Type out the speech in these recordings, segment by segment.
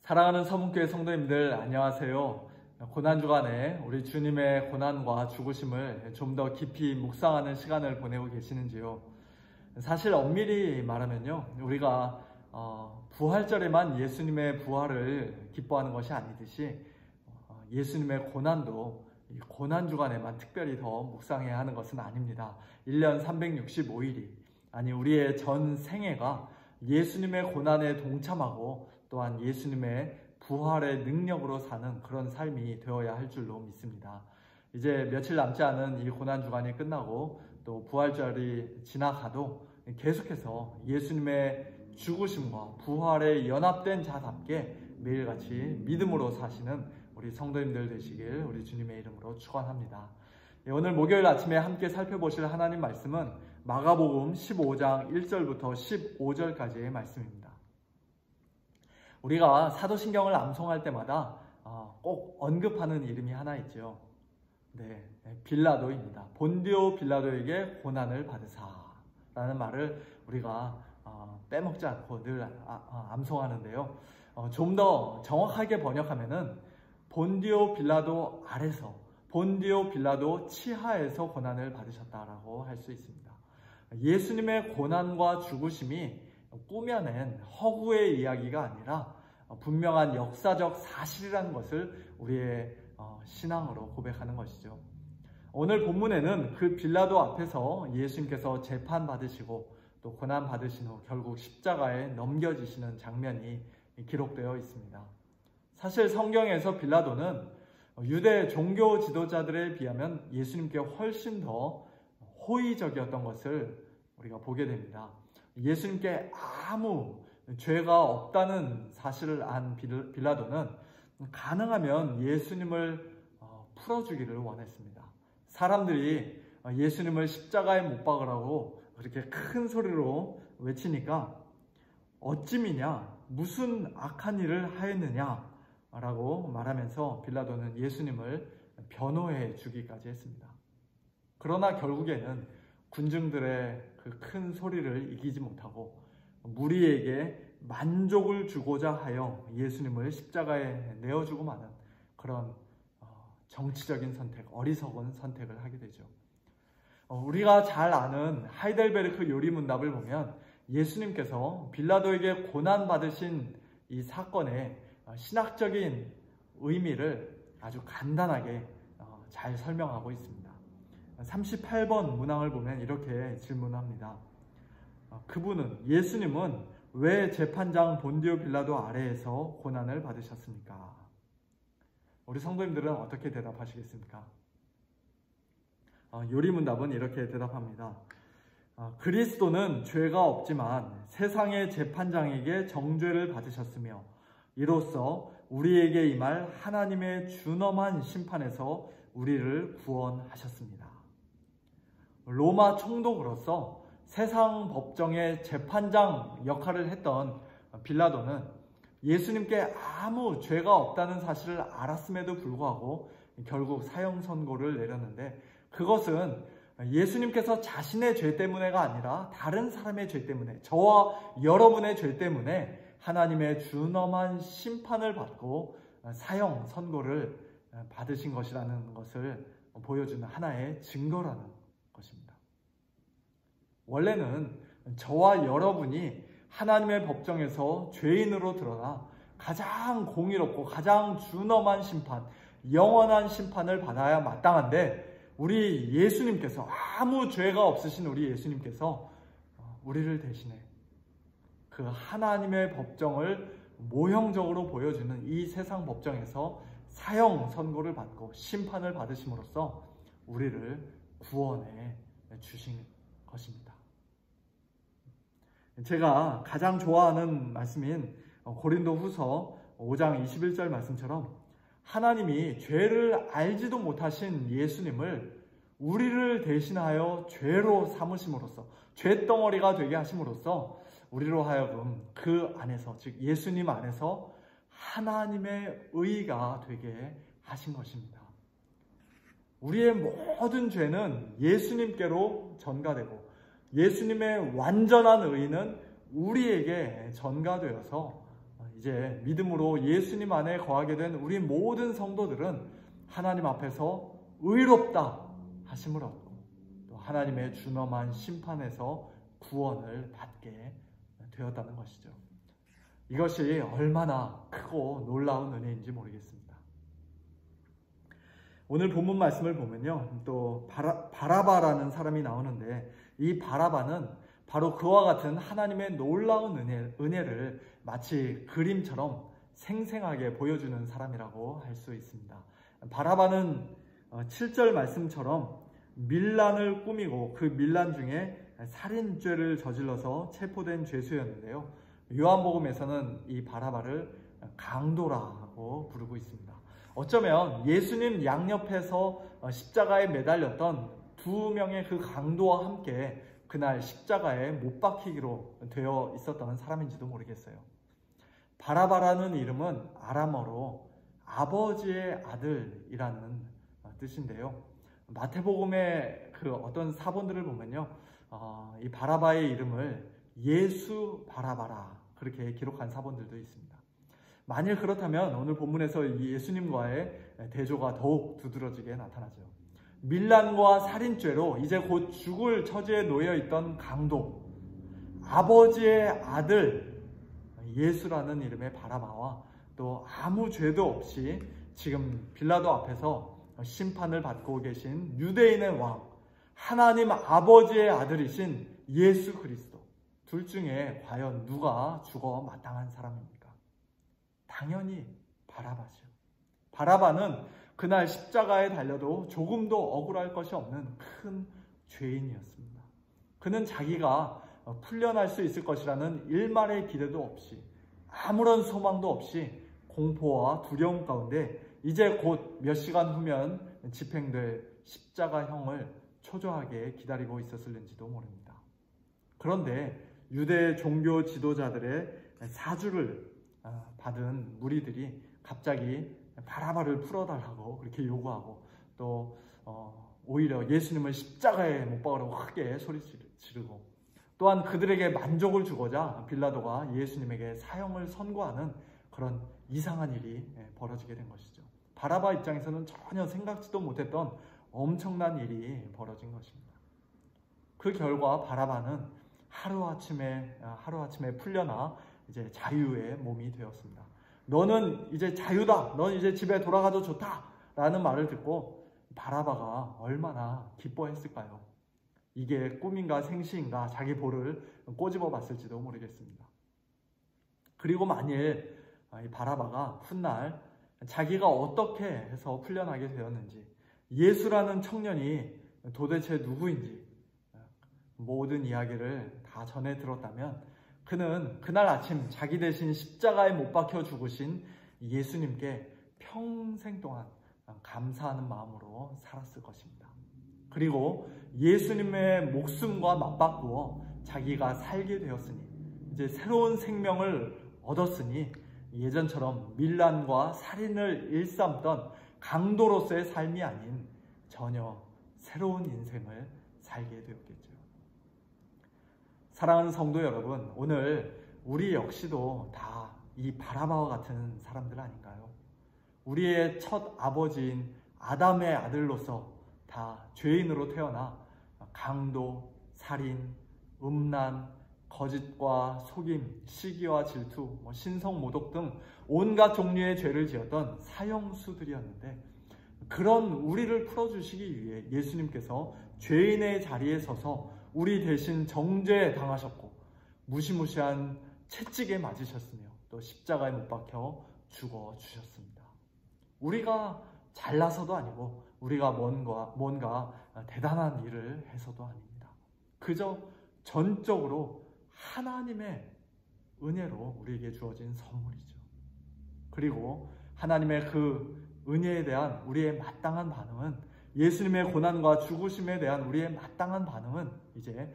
사랑하는 서문교회 성도님들 안녕하세요. 고난주간에 우리 주님의 고난과 죽으심을 좀 더 깊이 묵상하는 시간을 보내고 계시는지요? 사실 엄밀히 말하면요, 우리가 부활절에만 예수님의 부활을 기뻐하는 것이 아니듯이 예수님의 고난도 이 고난주간에만 특별히 더 묵상해야 하는 것은 아닙니다. 1년 365일이 아니 우리의 전 생애가 예수님의 고난에 동참하고 또한 예수님의 부활의 능력으로 사는 그런 삶이 되어야 할 줄로 믿습니다. 이제 며칠 남지 않은 이 고난주간이 끝나고 또 부활절이 지나가도 계속해서 예수님의 죽으심과 부활에 연합된 자답게 매일같이 믿음으로 사시는 우리 성도님들 되시길 우리 주님의 이름으로 축원합니다. 오늘 목요일 아침에 함께 살펴보실 하나님 말씀은 마가복음 15장 1절부터 15절까지의 말씀입니다. 우리가 사도신경을 암송할 때마다 꼭 언급하는 이름이 하나 있죠. 네, 빌라도입니다. 본디오 빌라도에게 고난을 받으사라는 말을 우리가 빼먹지 않고 늘 암송하는데요. 좀 더 정확하게 번역하면은 본디오 빌라도 아래서, 본디오 빌라도 치하에서 고난을 받으셨다라고 할 수 있습니다. 예수님의 고난과 죽으심이 꾸며낸 허구의 이야기가 아니라 분명한 역사적 사실이라는 것을 우리의 신앙으로 고백하는 것이죠. 오늘 본문에는 그 빌라도 앞에서 예수님께서 재판받으시고 또 고난받으신 후 결국 십자가에 넘겨지시는 장면이 기록되어 있습니다. 사실 성경에서 빌라도는 유대 종교 지도자들에 비하면 예수님께 훨씬 더 호의적이었던 것을 우리가 보게 됩니다. 예수님께 아무 죄가 없다는 사실을 안 빌라도는 가능하면 예수님을 풀어주기를 원했습니다. 사람들이 예수님을 십자가에 못 박으라고 그렇게 큰 소리로 외치니까 어찌미냐, 무슨 악한 일을 하였느냐 라고 말하면서 빌라도는 예수님을 변호해 주기까지 했습니다. 그러나 결국에는 군중들의 그 큰 소리를 이기지 못하고 무리에게 만족을 주고자 하여 예수님을 십자가에 내어주고 마는 그런 정치적인 선택, 어리석은 선택을 하게 되죠. 우리가 잘 아는 하이델베르크 요리문답을 보면 예수님께서 빌라도에게 고난받으신 이 사건의 신학적인 의미를 아주 간단하게 잘 설명하고 있습니다. 38번 문항을 보면 이렇게 질문합니다. 예수님은 왜 재판장 본디오 빌라도 아래에서 고난을 받으셨습니까? 우리 성도님들은 어떻게 대답하시겠습니까? 요리문답은 이렇게 대답합니다. 그리스도는 죄가 없지만 세상의 재판장에게 정죄를 받으셨으며 이로써 우리에게 임할 하나님의 준엄한 심판에서 우리를 구원하셨습니다. 로마 총독으로서 세상 법정의 재판장 역할을 했던 빌라도는 예수님께 아무 죄가 없다는 사실을 알았음에도 불구하고 결국 사형 선고를 내렸는데 그것은 예수님께서 자신의 죄 때문에가 아니라 다른 사람의 죄 때문에, 저와 여러분의 죄 때문에 하나님의 준엄한 심판을 받고 사형 선고를 받으신 것이라는 것을 보여주는 하나의 증거라는 것입니다. 원래는 저와 여러분이 하나님의 법정에서 죄인으로 드러나 가장 공의롭고 가장 준엄한 심판, 영원한 심판을 받아야 마땅한데 우리 예수님께서, 아무 죄가 없으신 우리 예수님께서 우리를 대신해 그 하나님의 법정을 모형적으로 보여주는 이 세상 법정에서 사형 선고를 받고 심판을 받으심으로써 우리를 구원해 주신 것입니다. 제가 가장 좋아하는 말씀인 고린도후서 5장 21절 말씀처럼 하나님이 죄를 알지도 못하신 예수님을 우리를 대신하여 죄로 삼으심으로써, 죄덩어리가 되게 하심으로써 우리로 하여금 그 안에서, 즉 예수님 안에서 하나님의 의가 되게 하신 것입니다. 우리의 모든 죄는 예수님께로 전가되고 예수님의 완전한 의는 우리에게 전가되어서 이제 믿음으로 예수님 안에 거하게 된 우리 모든 성도들은 하나님 앞에서 의롭다 하심을 얻고 또 하나님의 준엄한 심판에서 구원을 받게 되었다는 것이죠. 이것이 얼마나 크고 놀라운 은혜인지 모르겠습니다. 오늘 본문 말씀을 보면요, 또 바라바라는 사람이 나오는데 이 바라바는 바로 그와 같은 하나님의 놀라운 은혜를 마치 그림처럼 생생하게 보여주는 사람이라고 할 수 있습니다. 바라바는 7절 말씀처럼 밀란을 꾸미고 그 밀란 중에 살인죄를 저질러서 체포된 죄수였는데요. 요한복음에서는 이 바라바를 강도라고 부르고 있습니다. 어쩌면 예수님 양옆에서 십자가에 매달렸던 두 명의 그 강도와 함께 그날 십자가에 못 박히기로 되어 있었던 사람인지도 모르겠어요. 바라바라는 이름은 아람어로 아버지의 아들이라는 뜻인데요. 마태복음의 그 어떤 사본들을 보면요, 이 바라바의 이름을 예수 바라바라 그렇게 기록한 사본들도 있습니다. 만일 그렇다면 오늘 본문에서 예수님과의 대조가 더욱 두드러지게 나타나죠. 밀란과 살인죄로 이제 곧 죽을 처지에 놓여 있던 강도, 아버지의 아들 예수라는 이름의 바라바와 또 아무 죄도 없이 지금 빌라도 앞에서 심판을 받고 계신 유대인의 왕, 하나님 아버지의 아들이신 예수 그리스도, 둘 중에 과연 누가 죽어 마땅한 사람입니까? 당연히 바라바죠. 바라바는 그날 십자가에 달려도 조금도 억울할 것이 없는 큰 죄인이었습니다. 그는 자기가 풀려날 수 있을 것이라는 일말의 기대도 없이 아무런 소망도 없이 공포와 두려움 가운데 이제 곧 몇 시간 후면 집행될 십자가형을 초조하게 기다리고 있었을는지도 모릅니다. 그런데 유대 종교 지도자들의 사주를 받은 무리들이 갑자기 바라바를 풀어달라고 그렇게 요구하고 또 오히려 예수님을 십자가에 못 박으라고 크게 소리 지르고 또한 그들에게 만족을 주고자 빌라도가 예수님에게 사형을 선고하는 그런 이상한 일이 벌어지게 된 것이죠. 바라바 입장에서는 전혀 생각지도 못했던 엄청난 일이 벌어진 것입니다. 그 결과 바라바는 하루아침에 풀려나 이제 자유의 몸이 되었습니다. 너는 이제 자유다. 넌 이제 집에 돌아가도 좋다. 라는 말을 듣고 바라바가 얼마나 기뻐했을까요? 이게 꿈인가 생시인가 자기 볼을 꼬집어 봤을지도 모르겠습니다. 그리고 만일 이 바라바가 훗날 자기가 어떻게 해서 풀려나게 되었는지, 예수라는 청년이 도대체 누구인지 모든 이야기를 다 전해 들었다면 그는 그날 아침 자기 대신 십자가에 못 박혀 죽으신 예수님께 평생 동안 감사하는 마음으로 살았을 것입니다. 그리고 예수님의 목숨과 맞바꾸어 자기가 살게 되었으니 이제 새로운 생명을 얻었으니 예전처럼 밀란과 살인을 일삼던 강도로서의 삶이 아닌 전혀 새로운 인생을 살게 되었겠죠. 사랑하는 성도 여러분, 오늘 우리 역시도 다 이 바라바와 같은 사람들 아닌가요? 우리의 첫 아버지인 아담의 아들로서 다 죄인으로 태어나 강도, 살인, 음란, 거짓과 속임, 시기와 질투, 신성 모독 등 온갖 종류의 죄를 지었던 사형수들이었는데 그런 우리를 풀어주시기 위해 예수님께서 죄인의 자리에 서서 우리 대신 정죄당하셨고 무시무시한 채찍에 맞으셨으며 또 십자가에 못 박혀 죽어주셨습니다. 우리가 잘나서도 아니고 우리가 뭔가 대단한 일을 해서도 아닙니다. 그저 전적으로 하나님의 은혜로 우리에게 주어진 선물이죠. 그리고 하나님의 그 은혜에 대한 우리의 마땅한 반응은, 예수님의 고난과 죽으심에 대한 우리의 마땅한 반응은 이제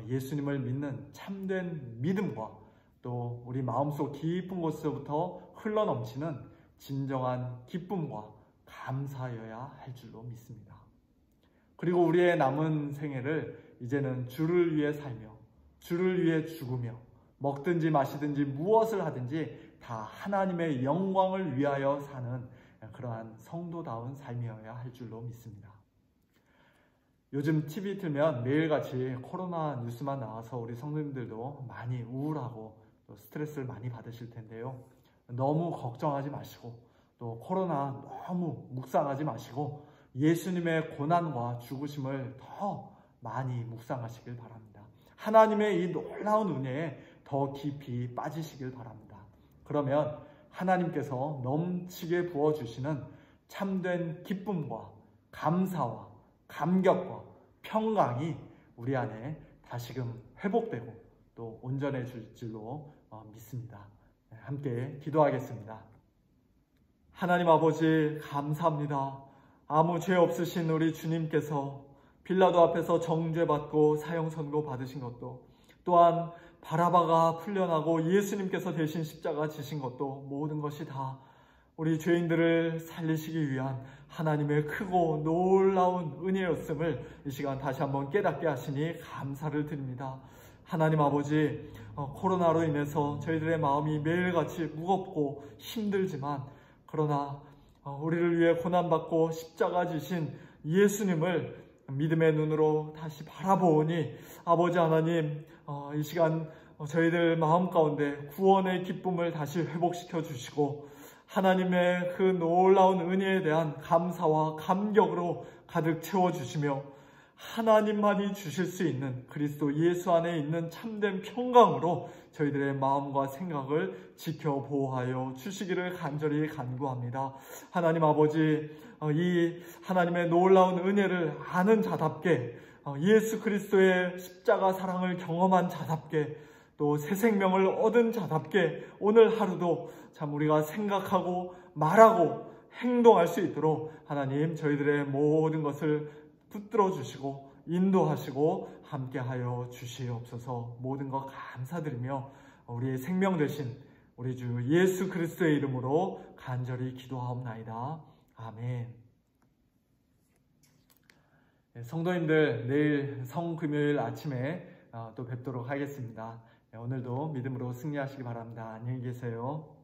예수님을 믿는 참된 믿음과 또 우리 마음속 깊은 곳에서부터 흘러넘치는 진정한 기쁨과 감사여야 할 줄로 믿습니다. 그리고 우리의 남은 생애를 이제는 주를 위해 살며 주를 위해 죽으며 먹든지 마시든지 무엇을 하든지 다 하나님의 영광을 위하여 사는 그러한 성도다운 삶이어야 할 줄로 믿습니다. 요즘 TV 틀면 매일같이 코로나 뉴스만 나와서 우리 성도님들도 많이 우울하고 또 스트레스를 많이 받으실 텐데요. 너무 걱정하지 마시고 또 코로나 너무 묵상하지 마시고 예수님의 고난과 죽으심을 더 많이 묵상하시길 바랍니다. 하나님의 이 놀라운 은혜에 더 깊이 빠지시길 바랍니다. 그러면 하나님께서 넘치게 부어주시는 참된 기쁨과 감사와 감격과 평강이 우리 안에 다시금 회복되고 또 온전해질 줄로 믿습니다. 함께 기도하겠습니다. 하나님 아버지 감사합니다. 아무 죄 없으신 우리 주님께서 빌라도 앞에서 정죄받고 사형 선고 받으신 것도, 또한 바라바가 풀려나고 예수님께서 대신 십자가 지신 것도, 모든 것이 다 우리 죄인들을 살리시기 위한 하나님의 크고 놀라운 은혜였음을 이 시간 다시 한번 깨닫게 하시니 감사를 드립니다. 하나님 아버지, 코로나로 인해서 저희들의 마음이 매일같이 무겁고 힘들지만, 그러나 우리를 위해 고난받고 십자가 지신 예수님을 믿음의 눈으로 다시 바라보니 아버지 하나님, 이 시간 저희들 마음 가운데 구원의 기쁨을 다시 회복시켜 주시고 하나님의 그 놀라운 은혜에 대한 감사와 감격으로 가득 채워주시며 하나님만이 주실 수 있는 그리스도 예수 안에 있는 참된 평강으로 저희들의 마음과 생각을 지켜 보호하여 주시기를 간절히 간구합니다. 하나님 아버지, 이 하나님의 놀라운 은혜를 아는 자답게, 예수 그리스도의 십자가 사랑을 경험한 자답게, 또 새 생명을 얻은 자답게 오늘 하루도 참 우리가 생각하고 말하고 행동할 수 있도록 하나님 저희들의 모든 것을 붙들어 주시고 인도하시고 함께하여 주시옵소서. 모든 것 감사드리며 우리의 생명 되신 우리 주 예수 그리스도의 이름으로 간절히 기도하옵나이다. 아멘. 성도님들, 내일 성금요일 아침에 또 뵙도록 하겠습니다. 오늘도 믿음으로 승리하시기 바랍니다. 안녕히 계세요.